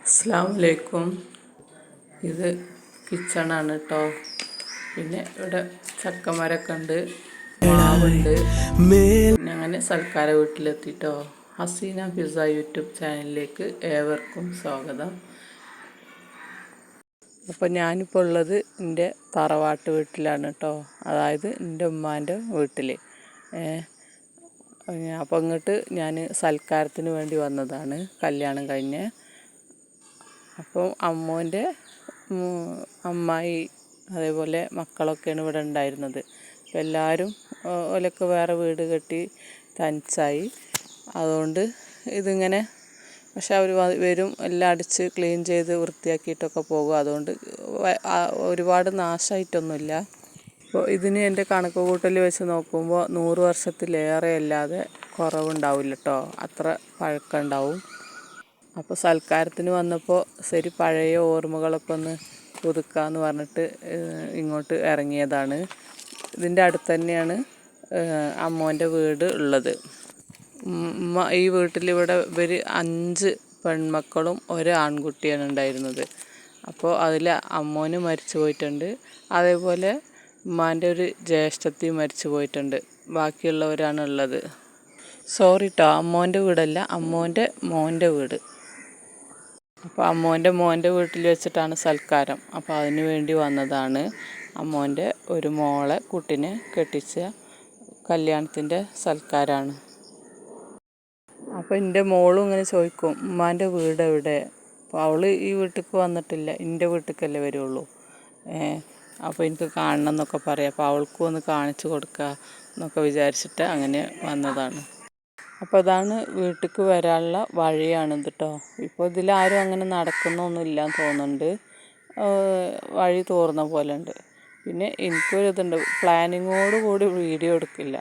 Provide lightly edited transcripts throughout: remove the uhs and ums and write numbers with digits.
അസ്സലാമലൈക്കും. ഇത് കിച്ചണാണ് കേട്ടോ. പിന്നെ ഇവിടെ ചക്കമരമൊക്കെ ഉണ്ട്, മാവുണ്ട്. പിന്നെ അങ്ങനെ സൽക്കാര വീട്ടിലെത്തിട്ടോ. ഹസീന പിസ്സ യൂട്യൂബ് ചാനലിലേക്ക് ഏവർക്കും സ്വാഗതം. അപ്പോൾ ഞാനിപ്പോൾ ഉള്ളത് എൻ്റെ തറവാട്ട് വീട്ടിലാണ് കേട്ടോ. അതായത് എൻ്റെ ഉമ്മാൻ്റെ വീട്ടിൽ. അപ്പോൾ ഇങ്ങോട്ട് ഞാൻ സൽക്കാരത്തിന് വേണ്ടി വന്നതാണ്, കല്യാണം കഴിഞ്ഞ്. അപ്പോൾ അമ്മോൻ്റെ അമ്മായി അതേപോലെ മക്കളൊക്കെയാണ് ഇവിടെ ഉണ്ടായിരുന്നത്. അപ്പോൾ എല്ലാവരും ഓലൊക്കെ വേറെ വീട് കെട്ടി തനിച്ചായി. അതുകൊണ്ട് ഇതിങ്ങനെ, പക്ഷെ അവർ വരും, എല്ലാം അടിച്ച് ക്ലീൻ ചെയ്ത് വൃത്തിയാക്കിയിട്ടൊക്കെ പോകും. അതുകൊണ്ട് ഒരുപാട് നാശമായിട്ടൊന്നുമില്ല. അപ്പോൾ ഇതിന് എൻ്റെ കണക്ക് കൂട്ടൽ വെച്ച് നോക്കുമ്പോൾ 100 വർഷത്തിലേറെ അല്ലാതെ കുറവുണ്ടാവില്ല കേട്ടോ. അത്ര പഴക്കമുണ്ടാവും. അപ്പോൾ സൽക്കാരത്തിന് വന്നപ്പോൾ ശരി പഴയ ഓർമ്മകളൊക്കെ ഒന്ന് പുതുക്കാമെന്ന് പറഞ്ഞിട്ട് ഇങ്ങോട്ട് ഇറങ്ങിയതാണ്. ഇതിൻ്റെ അടുത്ത് തന്നെയാണ് അമ്മോൻ്റെ വീട് ഉള്ളത്. ഈ വീട്ടിലിവിടെ ഇവർ 5 പെൺമക്കളും ഒരു ആൺകുട്ടിയാണ് ഉണ്ടായിരുന്നത്. അപ്പോൾ അതിൽ അമ്മോന് മരിച്ചു പോയിട്ടുണ്ട്. അതേപോലെ ഉമ്മാൻ്റെ ഒരു ജ്യേഷ്ഠത്തി മരിച്ചു പോയിട്ടുണ്ട്. ബാക്കിയുള്ളവരാണ് ഉള്ളത്. സോറി കേട്ടോ, അമ്മോൻ്റെ വീടല്ല, അമ്മോൻ്റെ മോൻ്റെ വീട്. അപ്പോൾ അമ്മോൻ്റെ മോൻ്റെ വീട്ടിൽ വെച്ചിട്ടാണ് സൽക്കാരം. അപ്പോൾ അതിന് വേണ്ടി വന്നതാണ്. അമ്മോൻ്റെ ഒരു മോളെ കുട്ടിനെ കെട്ടിച്ച കല്യാണത്തിൻ്റെ സൽക്കാരമാണ്. അപ്പോൾ എൻ്റെ മോളും ഇങ്ങനെ ചോദിക്കും, ഉമ്മാൻ്റെ വീട് എവിടെ? അപ്പോൾ അവൾ ഈ വീട്ടിലേക്ക് വന്നിട്ടില്ല, എൻ്റെ വീട്ടിലേക്കല്ലേ വരുള്ളൂ. അപ്പോൾ എനിക്ക് കാണണം എന്നൊക്കെ പറയാം. അപ്പോൾ അവൾക്കും ഒന്ന് കാണിച്ചു കൊടുക്കുക എന്നൊക്കെ വിചാരിച്ചിട്ട് അങ്ങനെ വന്നതാണ്. അപ്പോൾ അതാണ് വീട്ടിലേക്ക് വരാനുള്ള വഴിയാണിത് കേട്ടോ. ഇപ്പോൾ ഇതിലാരും അങ്ങനെ നടക്കുന്നൊന്നുമില്ലാന്ന് തോന്നുന്നുണ്ട്, വഴി തോർന്ന പോലെ ഉണ്ട്. പിന്നെ എനിക്കൊരിതുണ്ട്, പ്ലാനിങ്ങോട് കൂടി വീഡിയോ എടുക്കില്ല.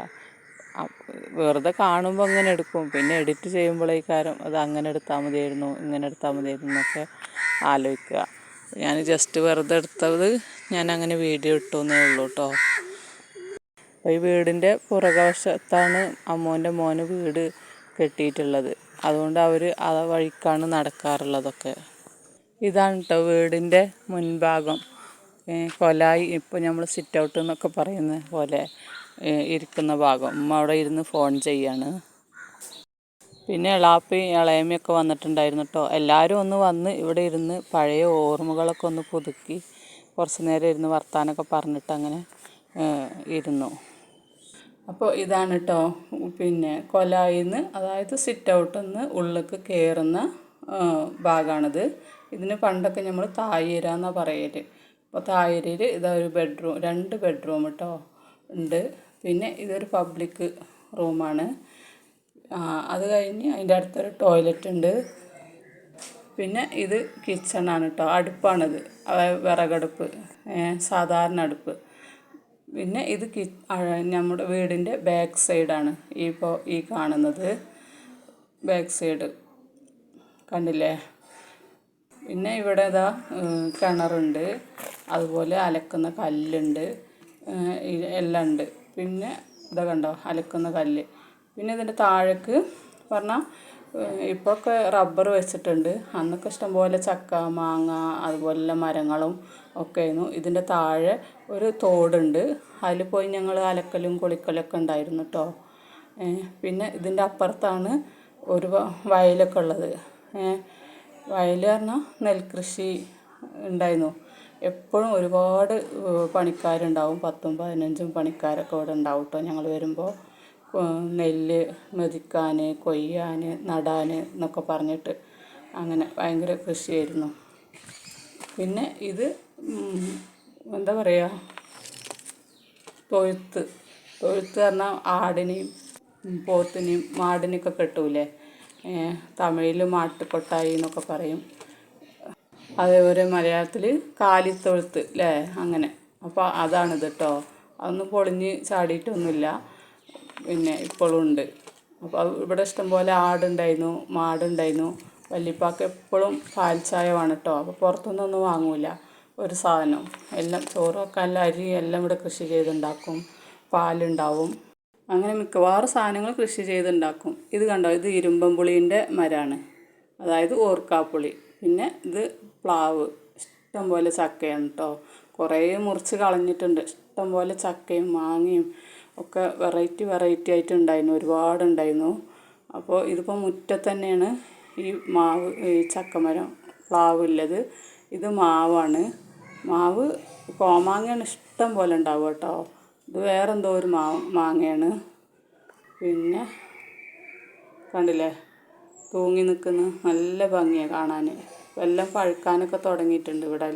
വെറുതെ കാണുമ്പോൾ അങ്ങനെ എടുക്കും. പിന്നെ എഡിറ്റ് ചെയ്യുമ്പോഴേക്കാരം അത് അങ്ങനെ എടുത്താൽ മതിയായിരുന്നു, ഇങ്ങനെ എടുത്താൽ മതിയായിരുന്നു എന്നൊക്കെ ആലോചിക്കുക. ഞാൻ ജസ്റ്റ് വെറുതെ എടുത്തത് ഞാൻ അങ്ങനെ വീഡിയോ ഇട്ടുവെന്നേ ഉള്ളൂ കേട്ടോ. അപ്പോൾ ഈ വീടിൻ്റെ പുറകുവശത്താണ് അമ്മോൻ്റെ മോന് വീട് കെട്ടിയിട്ടുള്ളത്. അതുകൊണ്ട് അവർ ആ വഴിക്കാണ് നടക്കാറുള്ളതൊക്കെ. ഇതാണ് കേട്ടോ വീടിൻ്റെ മുൻഭാഗം. കൊലായി, ഇപ്പോൾ നമ്മൾ സിറ്റ് ഔട്ട് എന്നൊക്കെ പറയുന്ന പോലെ ഇരിക്കുന്ന ഭാഗം. ഉമ്മ അവിടെ ഇരുന്ന് ഫോൺ ചെയ്യാണ്. പിന്നെ എളാപ്പയും ഇളയമ്മയൊക്കെ വന്നിട്ടുണ്ടായിരുന്നു കേട്ടോ. എല്ലാവരും ഒന്ന് വന്ന് ഇവിടെ ഇരുന്ന് പഴയ ഓർമ്മകളൊക്കെ ഒന്ന് പുതുക്കി കുറച്ച് നേരം ഇരുന്ന് വർത്താനമൊക്കെ പറഞ്ഞിട്ട് അങ്ങനെ ഇരുന്നു. അപ്പോൾ ഇതാണ് കേട്ടോ പിന്നെ കൊലായിന്ന്, അതായത് സിറ്റ് ഔട്ടിൽ നിന്ന് ഉള്ളിലേക്ക് കയറുന്ന ഭാഗമാണിത്. ഇതിന് പണ്ടൊക്കെ നമ്മൾ തായ്യര എന്നാണ് പറയൽ. അപ്പോൾ തായ്യരയിൽ ഇതൊരു ബെഡ്റൂം, 2 ബെഡ്റൂം കേട്ടോ ഉണ്ട്. പിന്നെ ഇതൊരു പബ്ലിക് റൂമാണ്. അത് കഴിഞ്ഞ് അതിൻ്റെ അടുത്തൊരു ടോയ്ലറ്റ് ഉണ്ട്. പിന്നെ ഇത് കിച്ചണാണ് കേട്ടോ. അടുപ്പാണിത്, വിറകടുപ്പ്, സാധാരണ അടുപ്പ്. പിന്നെ ഇത് നമ്മുടെ വീടിൻ്റെ ബാക്ക് സൈഡാണ് ഇപ്പോൾ ഈ കാണുന്നത്. ബാക്ക് സൈഡ് കണ്ടില്ലേ. പിന്നെ ഇവിടെ ഇതാ കിണറുണ്ട്, അതുപോലെ അലക്കുന്ന കല്ലുണ്ട്, എല്ലാം ഉണ്ട്. പിന്നെ ഇതാ കണ്ടോ അലക്കുന്ന കല്ല്. പിന്നെ ഇതിൻ്റെ താഴേക്ക് പറഞ്ഞാൽ ഇപ്പോഴൊക്കെ റബ്ബർ വെച്ചിട്ടുണ്ട്. അന്നൊക്കെ ഇഷ്ടംപോലെ ചക്ക, മാങ്ങ അതുപോലെയുള്ള മരങ്ങളും ഒക്കെ ആയിരുന്നു. ഇതിൻ്റെ താഴെ ഒരു തോടുണ്ട്, അതിൽ പോയി ഞങ്ങൾ അലക്കലും കുളിക്കലൊക്കെ ഉണ്ടായിരുന്നു കേട്ടോ. പിന്നെ ഇതിൻ്റെ അപ്പുറത്താണ് ഒരു വയലൊക്കെ ഉള്ളത്. വയൽ പറഞ്ഞാൽ നെൽകൃഷി ഉണ്ടായിരുന്നു. എപ്പോഴും ഒരുപാട് പണിക്കാരുണ്ടാവും, 10ഉം 15ഉം പണിക്കാരൊക്കെ ഇവിടെ ഉണ്ടാവും കേട്ടോ. ഞങ്ങൾ വരുമ്പോൾ നെല്ല് മെതിക്കാൻ, കൊയ്യാൻ, നടാൻ എന്നൊക്കെ പറഞ്ഞിട്ട് അങ്ങനെ ഭയങ്കര കൃഷിയായിരുന്നു. പിന്നെ ഇത് എന്താ പറയുക, തൊഴുത്ത് പറഞ്ഞാൽ ആടിനെയും പോത്തിനെയും മാടിനെയൊക്കെ കെട്ടൂലേ, തമിഴിൽ മാട്ടുകൊട്ടായി എന്നൊക്കെ പറയും. അതേപോലെ മലയാളത്തിൽ കാലിത്തൊഴുത്ത് അല്ലേ, അങ്ങനെ. അപ്പോൾ അതാണിത് കേട്ടോ. അതൊന്നും പൊളിഞ്ഞ് ചാടിയിട്ടൊന്നുമില്ല, പിന്നെ ഇപ്പോഴും ഉണ്ട്. അപ്പോൾ ഇവിടെ ഇഷ്ടംപോലെ ആടുണ്ടായിരുന്നു, മാടുണ്ടായിരുന്നു. വല്യപ്പാക്ക് എപ്പോഴും പാൽ ചായമാണ് കേട്ടോ. അപ്പോൾ പുറത്തുനിന്നൊന്നും വാങ്ങൂല ഒരു സാധനം. എല്ലാം ചോറ് വെക്കാനുള്ള അരി എല്ലാം ഇവിടെ കൃഷി ചെയ്തുണ്ടാക്കും, പാലുണ്ടാവും. അങ്ങനെ മിക്കവാറും സാധനങ്ങൾ കൃഷി ചെയ്തുണ്ടാക്കും. ഇത് കണ്ടോ, ഇത് ഇരുമ്പൻപുളീൻ്റെ മരമാണ്, അതായത് ഓർക്കാപ്പുളി. പിന്നെ ഇത് പ്ലാവ്. ഇഷ്ടം പോലെ ചക്കയാണ് കേട്ടോ. കുറേ മുറിച്ച് കളഞ്ഞിട്ടുണ്ട്. ഇഷ്ടം പോലെ ചക്കയും മാങ്ങയും ഒക്കെ വെറൈറ്റി ആയിട്ട് ഉണ്ടായിരുന്നു, ഒരുപാടുണ്ടായിരുന്നു. അപ്പോൾ ഇതിപ്പോൾ മുറ്റത്ത് തന്നെയാണ് ഈ ചക്കമരം പ്ലാവുള്ളത്. ഇത് മാവാണ്. മാവ് കോമാങ്ങയാണ് ഇഷ്ടം പോലെ ഉണ്ടാവുക കേട്ടോ. ഇത് വേറെന്തോ ഒരു മാങ്ങയാണ്. പിന്നെ കണ്ടില്ലേ, തൂങ്ങി നിൽക്കുന്ന നല്ല ഭംഗിയാണ് കാണാൻ. എല്ലാം പഴുക്കാനൊക്കെ തുടങ്ങിയിട്ടുണ്ട് ഇവിടെ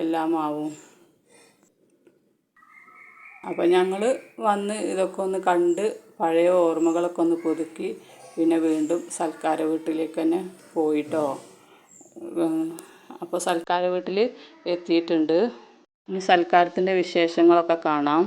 എല്ലാ മാവും. അപ്പോൾ ഞങ്ങൾ വന്ന് ഇതൊക്കെ ഒന്ന് കണ്ട് പഴയ ഓർമ്മകളൊക്കെ ഒന്ന് പുതുക്കി പിന്നെ വീണ്ടും സൽക്കാര വീട്ടിലേക്ക് തന്നെ പോയിട്ടോ. അപ്പോൾ സൽക്കാര വീട്ടിൽ എത്തിയിട്ടുണ്ട്. ഇനി സൽക്കാരത്തിൻ്റെ വിശേഷങ്ങളൊക്കെ കാണാം.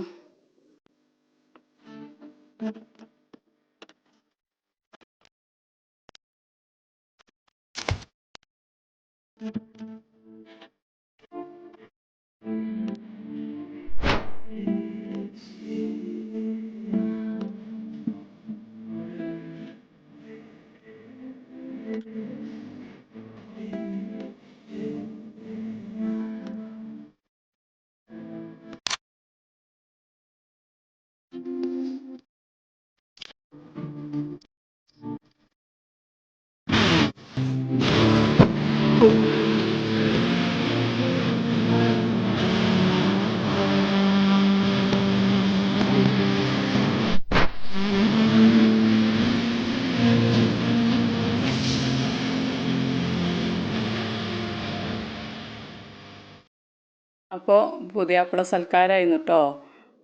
അപ്പോൾ പുതിയാപ്പിള സൽക്കാരമായിരുന്നു കേട്ടോ.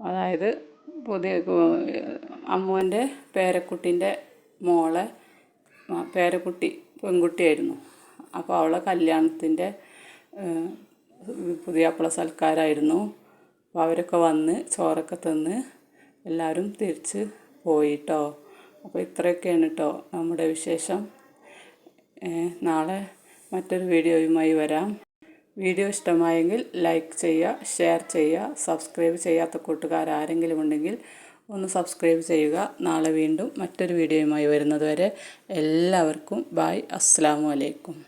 അതായത് അമ്മുവിൻ്റെ പേരക്കുട്ടീൻ്റെ മോളെ പേരക്കുട്ടി പെൺകുട്ടിയായിരുന്നു. അപ്പോൾ അവളെ കല്യാണത്തിൻ്റെ പുതിയാപ്പിള സൽക്കാരമായിരുന്നു. അപ്പോൾ അവരൊക്കെ വന്ന് ചോറൊക്കെ തിന്ന് എല്ലാവരും തിരിച്ച് പോയിട്ടോ. അപ്പോൾ ഇത്രയൊക്കെയാണ് കേട്ടോ നമ്മുടെ വിശേഷം. നാളെ മറ്റൊരു വീഡിയോയുമായി വരാം. വീഡിയോ ഇഷ്ടമായെങ്കിൽ ലൈക്ക് ചെയ്യുക, ഷെയർ ചെയ്യുക. സബ്സ്ക്രൈബ് ചെയ്യാത്ത കൂട്ടുകാർ ആരെങ്കിലും ഉണ്ടെങ്കിൽ ഒന്ന് സബ്സ്ക്രൈബ് ചെയ്യുക. നാളെ വീണ്ടും മറ്റൊരു വീഡിയോയുമായി വരുന്നത് വരെ എല്ലാവർക്കും ബായ്. അസ്സലാമു അലൈക്കും.